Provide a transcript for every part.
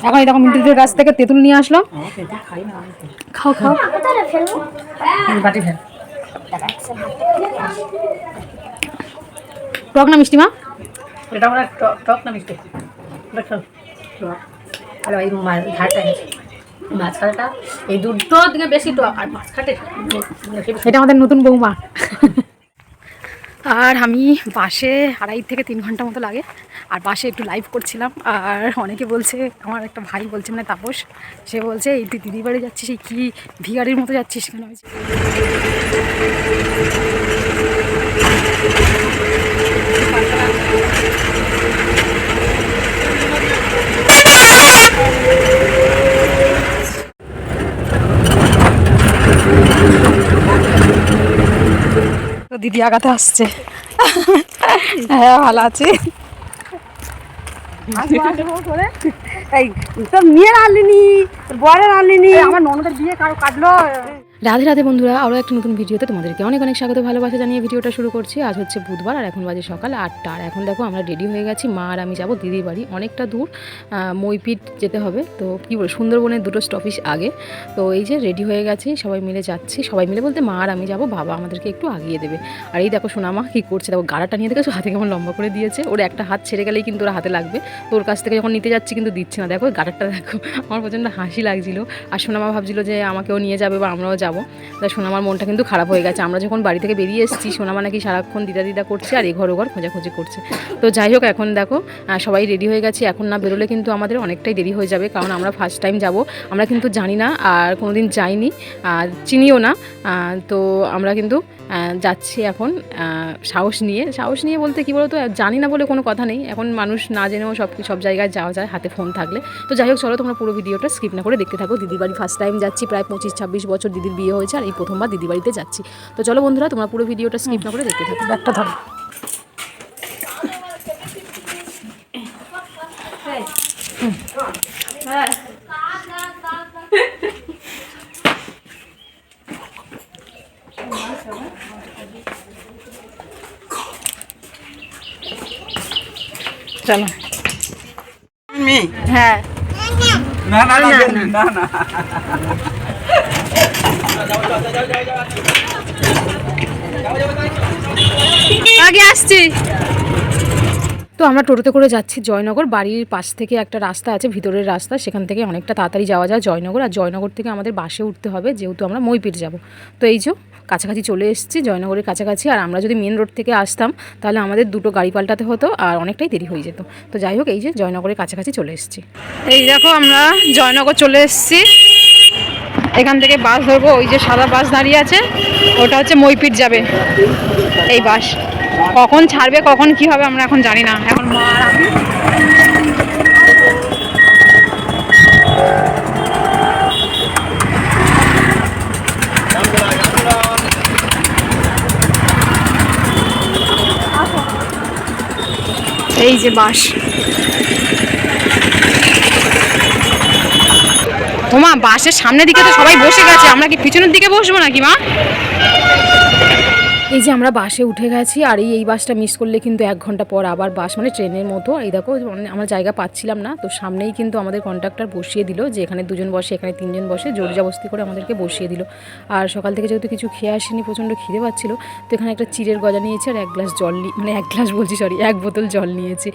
এখন এই দেখো মিন্টুদের কাছ থেকে তেঁতুল নিয়ে আসলাম। খাও খাও। টক না মিষ্টি মা? এটা আমরা টক না মিষ্টি ভালো। এই ঝাড়টা মাছ খাটাটা এই দুটো দিকে বেশি টক আর মাছ খাটে এটা আমাদের নতুন বৌমা। আর আমি বাসে 2.5 থেকে 3 ঘন্টা মতো লাগে। আর বাসে একটু লাইভ করছিলাম। আর অনেকে বলছে, আমার একটা ভাই বলছে মানে তাপস, সে বলছে এই তুই দিদির বাড়ি যাচ্ছিস, এই কী ভিখারির মতো যাচ্ছিস কেন? তো দিদি আগাতে আসছে। হ্যাঁ ভালো আছে। এই তোর মেয়ের আনলিনি, তোর বরের আনলিনি, আমার ননদের বিয়ে কারো কাটলো। রাধে রাধে বন্ধুরা, আরও একটা নতুন ভিডিওতে তোমাদেরকে অনেক অনেক স্বাগত ভালোবাসা জানিয়ে ভিডিওটা শুরু করছি। আজ হচ্ছে বুধবার আর এখন বাজে সকাল 8টা। আর এখন দেখো আমরা রেডি হয়ে গেছি। মা আর আমি যাবো দিদির বাড়ি, অনেকটা দূর, মইপিট যেতে হবে। তো কী বল, সুন্দরবনের 2টো স্টপেজ আগে। তো এই যে রেডি হয়ে গেছি, সবাই মিলে যাচ্ছি। সবাই মিলে বলতে মা আর আমি যাবো, বাবা আমাদেরকে একটু আগিয়ে দেবে। আর এই দেখো সোনামা কী করছে, দেখো গাড়াটা নিয়ে দেখেছো, হাতে কেমন লম্বা করে দিয়েছে। ওর একটা হাত ছেড়ে গেলেই কিন্তু ওর হাতে লাগবে। তো ওর কাছ থেকে যখন নিতে যাচ্ছি কিন্তু দিচ্ছে না। দেখো গাড়াটা দেখো, আমার প্রচণ্ড হাসি লাগছিল। আর সোনামা ভাবছিল যে আমাকেও নিয়ে যাবে বা আমরাও যাবো। তা সোনামার মনটা কিন্তু খারাপ হয়ে গেছে। আমরা যখন বাড়ি থেকে বেরিয়ে এসেছি, সোনামা নাকি সারাক্ষণ দিদা করছে আর এঘর ওঘর খোঁজাখুঁজি করছে। তো যাই হোক, এখন দেখো সবাই রেডি হয়ে গেছি। এখন না বেরোলে কিন্তু আমাদের অনেকটাই দেরি হয়ে যাবে, কারণ আমরা ফার্স্ট টাইম যাব। আমরা কিন্তু জানি না আর কোনোদিন যাইনি, আর চিনিও না। তো আমরা কিন্তু যাচ্ছি এখন সাহস নিয়ে বলতে কী বলতো, জানি না বলে কোনো কথা নেই। এখন মানুষ না জেনেও সব জায়গায় যাওয়া যায় হাতে ফোন থাকলে। তো যাই হোক, চলো তোমরা পুরো ভিডিওটা স্কিপ না করে দেখতে থাকো। দিদির বাড়ি ফার্স্ট টাইম যাচ্ছি, প্রায় 25-26 বছর দিদির বিয়ে হয়েছে, আর এই প্রথমবার দিদির বাড়িতে যাচ্ছি। তো চলো বন্ধুরা, তোমরা পুরো ভিডিওটা স্কিপ না করে দেখতে থাকো। একটা ধরো। চলো। হ্যাঁ না না না না না আগে আসছি। তো আমরা টোটোতে করে যাচ্ছি জয়নগর। বাড়ির পাশ থেকে একটা রাস্তা আছে, ভিতরের রাস্তা, সেখান থেকে অনেকটা তাড়াতাড়ি যাওয়া যায় জয়নগর। আর জয়নগর থেকে আমাদের বাসে উঠতে হবে, যেহেতু আমরা মইপিট যাব। তো এই যে কাছাকাছি চলে এসেছি, জয়নগরের কাছাকাছি। আর আমরা যদি মেন রোড থেকে আসতাম তাহলে আমাদের 2টো গাড়ি পাল্টাতে হতো আর অনেকটাই দেরি হয়ে যেত। তো যাই হোক, এই যে জয়নগরের কাছাকাছি চলে এসেছি। এই দেখো আমরা জয়নগর চলে এসেছি। এখান থেকে বাস ধরবো, ওই যে সাদা বাস দাঁড়িয়ে আছে, ওটা হচ্ছে মইপিট যাবে এই বাস। কখন ছাড়বে, কখন কি হবে আমরা এখন জানি না। এখন মা আর আমি এই যে বাস। ওমা, বাসের সামনের দিকে তো সবাই বসে গেছে, আমরা কি পিছনের দিকে বসবো নাকি মা? এই যে আমরা বাসে উঠে গেছি। আর এই বাসটা মিস করলে কিন্তু 1 ঘন্টা পর আবার বাস, মানে ট্রেনের মতো। এই দেখো আমরা জায়গা পাচ্ছিলাম না, তো সামনেই কিন্তু আমাদের কন্ডাক্টর বসিয়ে দিল যে এখানে 2জন বসে, এখানে 3জন বসে, জোর জবস্তি করে আমাদেরকে বসিয়ে দিল। আর সকাল থেকে যেহেতু কিছু খেয়ে আসিনি, প্রচণ্ড খিদে পাচ্ছিল, তো এখানে একটা চিড়ের গজা নিয়েছি আর 1 গ্লাস জল, মানে 1 গ্লাস বলছি সরি, 1 বোতল জল নিয়েছি।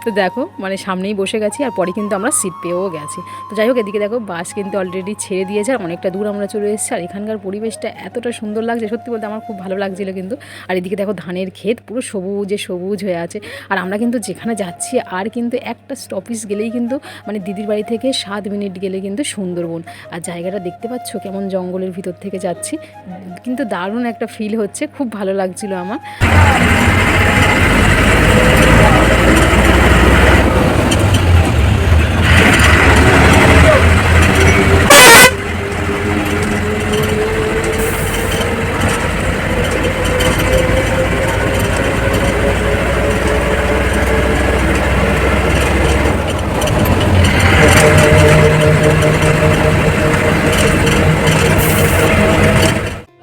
তো দেখো মানে সামনেই বসে গেছি, আর পরে কিন্তু আমরা সিট পেয়েও গেছি। তো যাই হোক, এদিকে দেখো বাস কিন্তু অলরেডি ছেড়ে দিয়েছে, আর অনেকটা দূর আমরা চলে এসেছি। আর এখানকার পরিবেশটা এতটা সুন্দর লাগছে, সত্যি বলতে আমার খুব ভালো লাগছিল কিন্তু। আর এদিকে দেখো ধানের ক্ষেত পুরো সবুজ হয়ে আছে। আর আমরা কিন্তু যেখানে যাচ্ছি আর কিন্তু একটা স্টপেজ গেলেই কিন্তু, মানে দিদির বাড়ি থেকে 7 মিনিট গেলে কিন্তু সুন্দরবন। আর জায়গাটা দেখতে পাচ্ছ কেমন জঙ্গলের ভিতর থেকে যাচ্ছি, কিন্তু দারুণ একটা ফিল হচ্ছে, খুব ভালো লাগছিল আমার।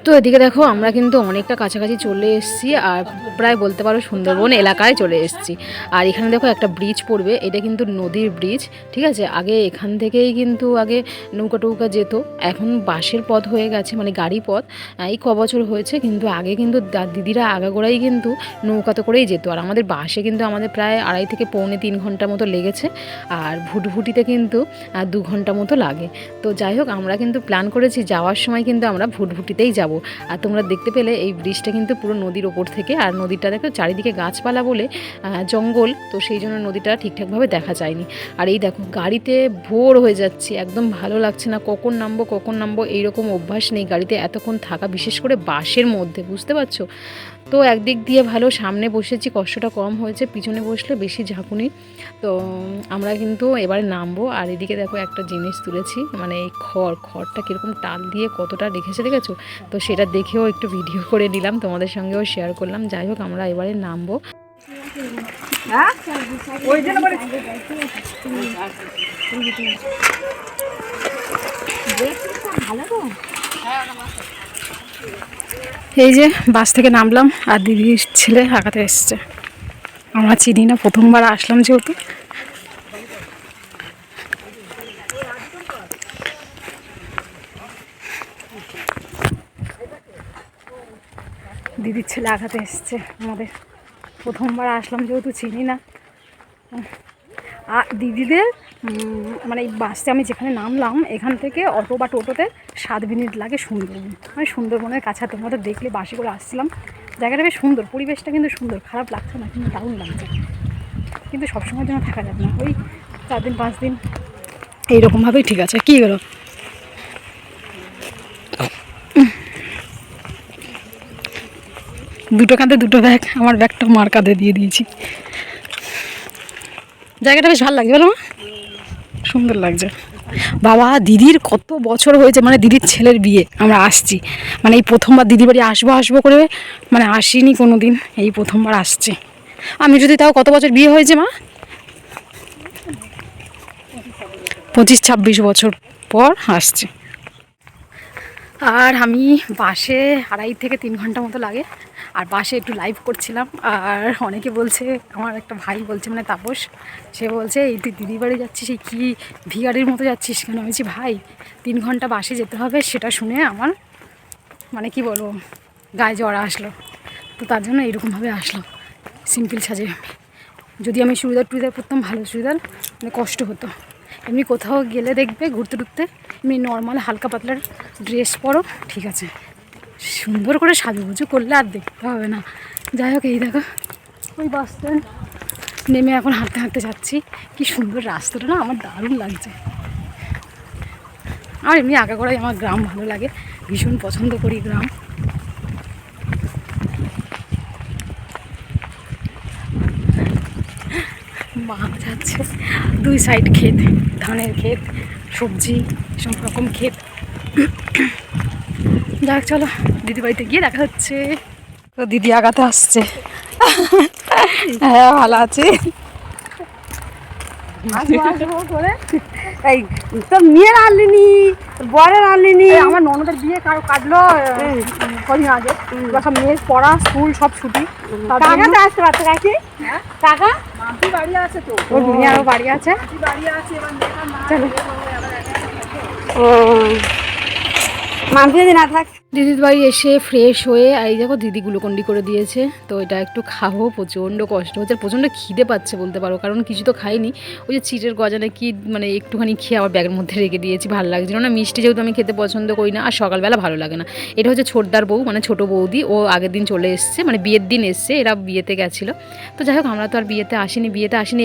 তো তো এদিকে দেখো আমরা কিন্তু অনেকটা কাছাকাছি চলে এসেছি আর প্রায় বলতে পারো সুন্দরবন এলাকায় চলে এসেছি। আর এখানে দেখো একটা ব্রিজ পড়বে, এটা কিন্তু নদীর ব্রিজ, ঠিক আছে। আগে এখান থেকেই কিন্তু আগে নৌকা টৌকা যেত, এখন বাসের পথ হয়ে গেছে, মানে গাড়ি পথ। এই ক বছর হয়েছে, কিন্তু আগে কিন্তু দিদিরা আগাগোড়াই কিন্তু নৌকাতে করেই যেত। আর আমাদের বাসে কিন্তু আমাদের প্রায় 2.5 থেকে পৌনে 3 ঘন্টা মতো লেগেছে, আর ভুটভুটিতে কিন্তু 2 ঘন্টা মতো লাগে। তো যাই হোক, আমরা কিন্তু প্ল্যান করেছি যাওয়ার সময় কিন্তু আমরা ভুটভুটিতেই যাব। আর তোমরা দেখতে পেলে এই ব্রিজটা কিন্তু পুরো নদীর ওপর থেকে, আর নদীটা দেখো চারিদিকে গাছপালা বলে জঙ্গল, তো সেই জন্য নদীটা ঠিকঠাকভাবে দেখা যায়নি। আর এই দেখো গাড়িতে ভোর হয়ে যাচ্ছি, একদম ভালো লাগছে না, কখন নামবো এইরকম অভ্যাস নেই গাড়িতে এতক্ষণ থাকা, বিশেষ করে বাসের মধ্যে, বুঝতে পারছো। তো একদিক দিয়ে ভালো, সামনে বসেছি কষ্টটা কম হয়েছে, পিছনে বসলে বেশি ঝাঁকুনি। তো আমরা কিন্তু এবারে নামবো। আর এদিকে দেখো একটা জিনিস তুলেছি, মানে এই খড়টা কীরকম টাল দিয়ে কতটা রেখেছে দেখেছো, তো সেটা দেখেও একটু ভিডিও করে নিলাম, তোমাদের সঙ্গেও শেয়ার করলাম। যাই হোক, আমরা এবারে নামবো। এই যে বাস থেকে নামলাম, আর দিদির ছেলে আগাতে এসছে, আমরা চিনি না, প্রথমবার আসলাম যেহেতু। দিদির ছেলে আঘাতে এসছে, আমাদের প্রথমবার আসলাম যেহেতু চিনি না। আর দিদিদের মানে এই বাসে আমি যেখানে নামলাম, এখান থেকে অটো বা টোটোতে 7 মিনিট লাগে সুন্দরবন, মানে সুন্দরবনের কাছে। তোমরা তো দেখলে বাসে করে আসছিলাম, জায়গাটা বেশ সুন্দর, পরিবেশটা কিন্তু সুন্দর, খারাপ লাগছে না, কিন্তু দারুণ লাগছে। কিন্তু সবসময়ের জন্য থাকা যাবে না, ওই 4 দিন 5 দিন এইরকমভাবেই ঠিক আছে। কী হলো, দুটো কাঁধে দুটো ব্যাগ, আমার ব্যাগটা মার কাঁধে দিয়ে দিয়েছি। জায়গাটা বেশ ভালো লাগছে, বলো মা? সুন্দর লাগছে। বাবা, দিদির কত বছর হয়েছে, মানে দিদির ছেলের বিয়ে আমরা আসছি, মানে এই প্রথমবার দিদি বাড়ি আসবো করে, মানে আসিনি কোনো দিন, এই প্রথমবার আসছে। আমি যদি তাও কত বছর বিয়ে হয়েছে মা? 25-26 বছর পর আসছে। আর আমি বাসে 2.5 থেকে 3 ঘন্টা মতো লাগে, আর বাসে একটু লাইভ করছিলাম। আর অনেকে বলছে, আমার একটা ভাই বলছে, মানে তাপস, সে বলছে এই তুই দিদি বাড়ি যাচ্ছিস, এই কী ভিখারির মতো যাচ্ছিস কেন? আমি বলছি ভাই 3 ঘন্টা বাসে যেতে হবে, সেটা শুনে আমার মানে কি বলবো, গায়ে জ্বর আসলো। তো তার জন্য এইরকমভাবে আসলাম, সিম্পল সাজে। যদি আমি চুড়িদার পরতাম, ভালো চুড়িদার, মানে কষ্ট হতো। এমনি কোথাও গেলে দেখবে ঘুরতে টুরতে, এমনি নর্মাল হালকা পাতলার ড্রেস পরো, ঠিক আছে, সুন্দর করে সাজুগুজু করলে আর দেখতে হবে না। যাই হোক, এই দেখো ওই বাস স্ট্যান্ড, নেমে এখন হাঁটতে হাঁটতে যাচ্ছি। কি সুন্দর রাস্তাটা না, আমার দারুণ লাগছে। আর এমনি আগাগোড়াই আমার গ্রাম ভালো লাগে, ভীষণ পছন্দ করি গ্রাম। মা যাচ্ছে, 2 সাইড ক্ষেত, ধানের ক্ষেত, সবজি, সব রকম ক্ষেত। যাক চলো, দিদি বাড়িতে গিয়ে দেখা হচ্ছে। তো দিদি আগাতে আসছে। হ্যাঁ, ভালো আছে। এই তোর মেয়ের আনলিনি, বরের আনলিনি। আমার ননদের বিয়ে কাটলো কদিন আগে, সব মেয়ের পড়া, স্কুল সব ছুটি। টাকাতে আসতে পারছে কাকি, টাকা মাসি বাড়ি আছে তো, ওর মেয়ে আরও বাড়ি আছে। মাসি বাড়ি আছে, এবার মেয়েটার মা চলো। ও মানতে যদি না থাক। দিদির বাড়ি এসে ফ্রেশ হয়ে, আর এই দেখো দিদি গ্লুকন্ডি করে দিয়েছে, তো এটা একটু খাবো। প্রচণ্ড কষ্ট হচ্ছে, প্রচণ্ড খিদে পাচ্ছে বলতে পারো, কারণ কিছু তো খাইনি। ওই যে চিটের গজানে কি, মানে একটুখানি খেয়ে আবার ব্যাগের মধ্যে রেখে দিয়েছি, ভালো লাগছিল না, মিষ্টি যেহেতু আমি খেতে পছন্দ করি না, আর সকালবেলা ভালো লাগে না। এটা হচ্ছে ছোটদার বউ, মানে ছোটো বৌদি, ও আগের দিন চলে এসছে, মানে বিয়ের দিন এসছে, এরা বিয়েতে গেছিলো। তো যাই হোক, আমরা তো আর বিয়েতে আসিনি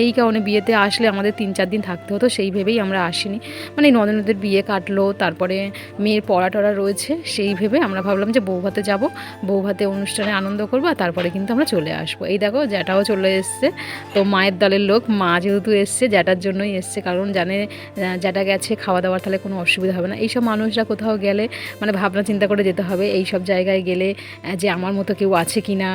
এই কারণে, বিয়েতে আসলে আমাদের 3-4 দিন থাকতে হতো, সেই ভেবেই আমরা আসিনি। মানে ননদের বিয়ে কাটলো, তারপরে মেয়ের পড়া টড়া রয়েছে, সেই ভেবে আমরা ভাবলাম যে বৌভাতে যাব, বৌভাতে অনুষ্ঠানে আনন্দ করবো, আর তারপরে কিন্তু আমরা চলে আসবো। এই দেখো জ্যাঠাও চলে এসছে, তো মায়ের দলের লোক, মা যেহেতু এসছে জ্যাঠার জন্যই এসছে, কারণ জানে জ্যাঠা গেছে, খাওয়া দাওয়ার তাহলে কোনো অসুবিধা হবে না। এইসব মানুষরা কোথাও গেলে মানে ভাবনা চিন্তা করে যেতে হবে, এই সব জায়গায় গেলে যে আমার মতো কেউ আছে কি না,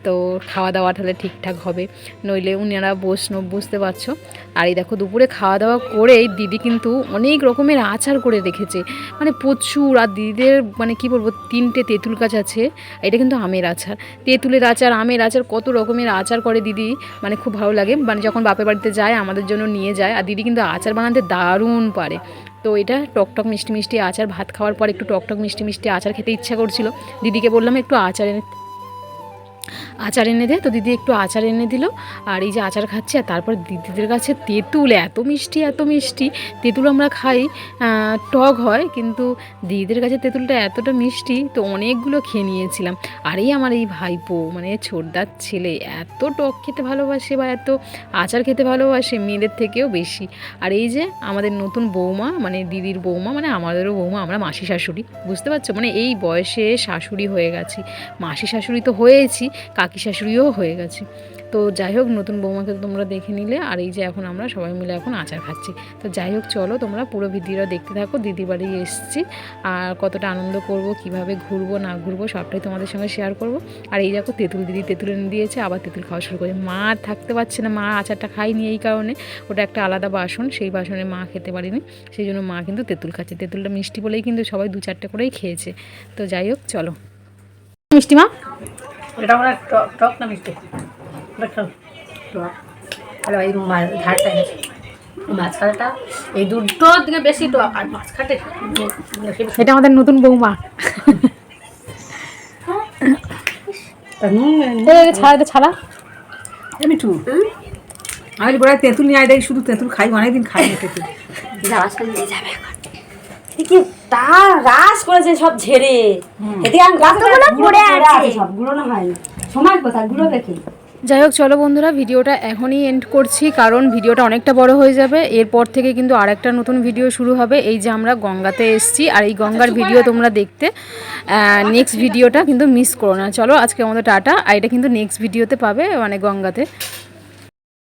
তো খাওয়া দাওয়া তাহলে ঠিকঠাক হবে, নইলে উনারা বৈষ্ণব, বুঝতে পারছো। আর এই দেখো দুপুরে খাওয়া দাওয়া করেই দিদি কিন্তু অনেক রকমের আচার করে রেখেছে, মানে প্রচুর। আর দিদিদের মানে কি বলবো, 3টে তেঁতুল গাছ আছে। এটা কিন্তু আমের আচার, তেঁতুলের আচার, আমের আচার, কত রকমের আচার করে দিদি, মানে খুব ভালো লাগে। মানে যখন বাপের বাড়িতে যায় আমাদের জন্য নিয়ে যায়। আর দিদি কিন্তু আচার বানাতে দারুণ পারে। তো এটা টকটক মিষ্টি মিষ্টি আচার, ভাত খাওয়ার পর একটু টকটক মিষ্টি মিষ্টি আচার খেতে ইচ্ছা করছিল। দিদিকে বললাম একটু আচার এনে দে, তো দিদি একটু আচার এনে দিল। আর এই যে আচার খাচ্ছি, আর তারপর দিদিদের কাছে তেঁতুল এত মিষ্টি, এত মিষ্টি। তেঁতুল আমরা খাই টক হয়, কিন্তু দিদিদের কাছে তেঁতুলটা এতটা মিষ্টি, তো অনেকগুলো খেয়ে নিয়েছিলাম। আর এই আমার এই ভাইপো, মানে ছোটদার ছেলে, এত টক খেতে ভালোবাসে বা এত আচার খেতে ভালোবাসে, মেয়েদের থেকেও বেশি। আর এই যে আমাদের নতুন বৌমা, মানে দিদির বৌমা, মানে আমাদেরও বৌমা, আমরা মাসি শাশুড়ি, বুঝতে পারছো। মানে এই বয়সে শাশুড়ি হয়ে গেছি, মাসি শাশুড়ি তো হয়েছি, কাকি শাশুড়িও হয়ে গেছে। তো যাই হোক, নতুন বৌমাকে তোমরা দেখে নিলে। আর এই যে এখন আমরা সবাই মিলে এখন আচার খাচ্ছি। তো যাই হোক, চলো তোমরা পুরো ভিডিওটা দেখতে থাকো। দিদি বাড়ি এসেছি, আর কতটা আনন্দ করব, কিভাবে ঘুরবো না ঘুরবো সবটাই তোমাদের সঙ্গে শেয়ার করব। আর এই দেখো তেঁতুল, দিদি তেঁতুল এনে দিয়েছে, আবার তেঁতুল খাওয়া শুরু করে। মা আর থাকতে পারছে না, মা আচারটা খাইনি এই কারণে, ওটা একটা আলাদা বাসন, সেই বাসনে মা খেতে পারিনি, সেই জন্য মা কিন্তু তেঁতুল খাচ্ছে। তেঁতুলটা মিষ্টি বলেই কিন্তু সবাই 2-4টে করেই খেয়েছে। তো যাই হোক, চলো। মিষ্টি মা, এটা আমরা টক টক না মিষ্টি টক। ভালো এই ঝাড়টা এনেছি, মাঝখানটা এই দুটো দিকে বেশি টক, আর মাঝখানটা এটা আমাদের নতুন বৌমা। ছাড়া ছাড়া মিঠু, আমি গোড়ায় তেঁতুল নিয়ে আয়, দেখি শুধু তেঁতুল খাই, অনেকদিন খাই না তেঁতুল। কি তার রাস করেছে সব ঝেড়ে, এদিকে আমি গাছগুলো পড়ে আছে, সবগুলো না হয়নি, সময় কোথায় গুলো দেখি। যাই হোক, চলো বন্ধুরা, ভিডিওটা এখনই এন্ড করছি, কারণ ভিডিওটা অনেকটা বড় হয়ে যাবে। এরপর থেকে কিন্তু আরেকটা নতুন ভিডিও শুরু হবে। এই যে আমরা গঙ্গাতে এসেছি, আর এই গঙ্গার ভিডিও তোমরা দেখতে নেক্সট ভিডিওটা কিন্তু মিস করো না। চলো আজকে আমাদের টাটা। আর এটা কিন্তু নেক্সট ভিডিওতে পাবে, মানে গঙ্গাতে।